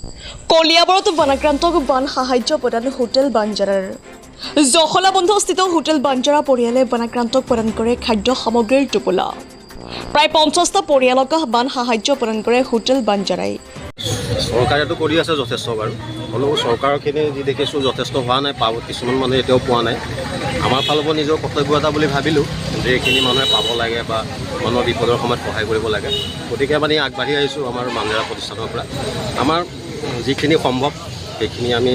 কলিয়াবৰত বানাক্ৰান্তক বান সাহায্য প্ৰদান হোটেল বাঞ্জাৰাৰ জখলাবন্ধস্থিত হোটেল বাঞ্জাৰা পৰিয়ালে বানাক্ৰান্তক প্ৰদান কৰে খাদ্য সামগ্ৰীৰ টোপোলা। প্ৰায় 50টা পৰিয়ালক বান সাহায্য প্ৰদান কৰে হোটেল বাঞ্জাৰাই। চৰকাৰেতো কৰি আছে যথেষ্ট বাৰু, হ'লেও চৰকাৰখিনি যি দেখিছোঁ যথেষ্ট হোৱা নাই, কিছুমান মানুহে এতিয়াও পোৱা নাই। আমাৰ ফালৰ পৰা নিজৰ কৰ্তব্য এটা বুলি ভাবিলোঁ যে এইখিনি মানুহে পাব লাগে বা মানুহৰ বিপদৰ সময়ত সহায় কৰিব লাগে। গতিকে মানে আগবাঢ়ি আহিছোঁ আমাৰ বাঞ্জাৰা প্ৰতিষ্ঠানৰ পৰা। আমাৰ যিখিনি সম্ভৱ সেইখিনি আমি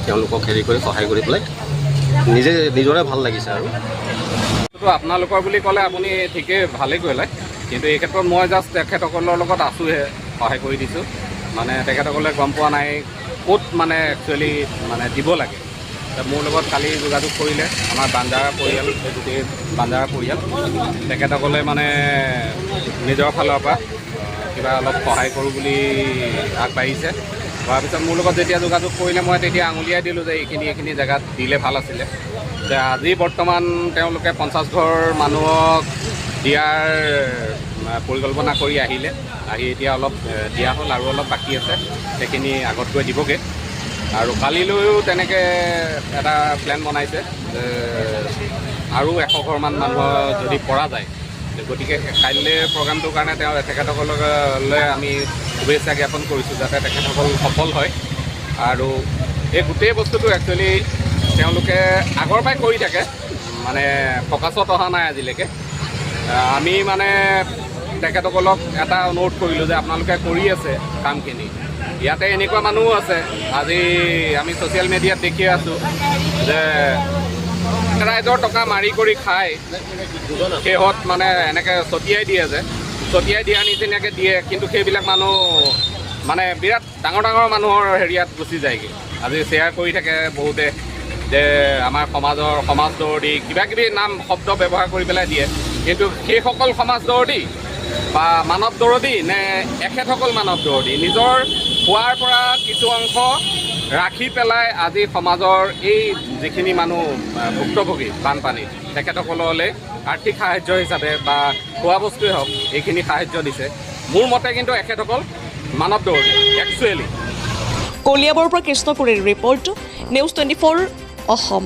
তেওঁলোকক সহায় কৰি পেলাই নিজৰে ভাল লাগিছে। আৰু আপোনালোকৰ বুলি ক'লে আপুনি ঠিকেই ভালেই কৰিলে, কিন্তু এই ক্ষেত্ৰত মই জাষ্ট তেখেতসকলৰ লগত আছোঁহে, সহায় কৰি দিছোঁ। মানে তেখেতসকলে গম পোৱা নাই ক'ত মানে একচুৱেলি মানে দিব লাগে। মোৰ লগত কালি যোগাযোগ কৰিলে আমাৰ বাঞ্জাৰা পৰিয়াল, গোটেই বাঞ্জাৰা পৰিয়াল। তেখেতসকলে মানে নিজৰ ফালৰ পৰা কিবা অলপ সহায় কৰোঁ বুলি আগবাঢ়িছে। হোৱাৰ পিছত মোৰ লগত যেতিয়া যোগাযোগ কৰিলে মই তেতিয়া আঙুলিয়াই দিলোঁ যে এইখিনি জেগাত দিলে ভাল আছিলে। যে আজি বৰ্তমান তেওঁলোকে 50 ঘৰ মানুহক দিয়াৰ পৰিকল্পনা কৰি আহি এতিয়া অলপ দিয়া হ'ল আৰু অলপ বাকী আছে, সেইখিনি আগত গৈ দিবগৈ। আৰু কালিলৈও তেনেকৈ এটা প্লেন বনাইছে আৰু 100 ঘৰমান মানুহৰ যদি পৰা যায়। গতিকে কাইলৈ প্ৰগ্ৰামটোৰ কাৰণে তেখেতসকললৈ আমি শুভেচ্ছা জ্ঞাপন কৰিছোঁ যাতে তেখেতসকল সফল হয়। আৰু এই গোটেই বস্তুটো একচুৱেলি তেওঁলোকে আগৰ পৰাই কৰি থাকে, মানে ফকাছত অহা নাই আজিলৈকে। আমি মানে তেখেতসকলক এটা অনুৰোধ কৰিলোঁ যে আপোনালোকে কৰি আছে কামখিনি। ইয়াতে এনেকুৱা মানুহো আছে, আজি আমি ছ'চিয়েল মিডিয়াত দেখি আছোঁ যে ৰাইজৰ টকা মাৰি কৰি খাই শেহত মানে এনেকৈ ছটিয়াই দিয়ে, ছটিয়াই দিয়া নিচিনাকৈ দিয়ে, কিন্তু সেইবিলাক মানুহ মানে বিৰাট ডাঙৰ মানুহৰ হেৰিয়াত গুচি যায়গৈ। আজি শ্বেয়াৰ কৰি থাকে বহুতে যে আমাৰ সমাজ দৰদী কিবাকিবি নাম শব্দ ব্যৱহাৰ কৰি পেলাই দিয়ে, কিন্তু সেইসকল সমাজ দৰদী বা মানৱ দৰদী নে এখেতসকল মানৱ দৰদী নিজৰ খোৱাৰ পৰা কিছু অংশ ৰাখি পেলাই আজি সমাজৰ এই যিখিনি মানুহ ভুক্তভোগী বানপানীত তেখেতসকললৈ আৰ্থিক সাহায্য হিচাপে বা খোৱা বস্তুৱেই হওক এইখিনি সাহায্য দিছে। মোৰ মতে কিন্তু এখেতসকল মানৱ দৰদী একচুৱেলি। কলিয়াবৰৰ পৰা কৃষ্ণ কুৰীৰ ৰিপৰ্ট, নিউজ 24 অসম।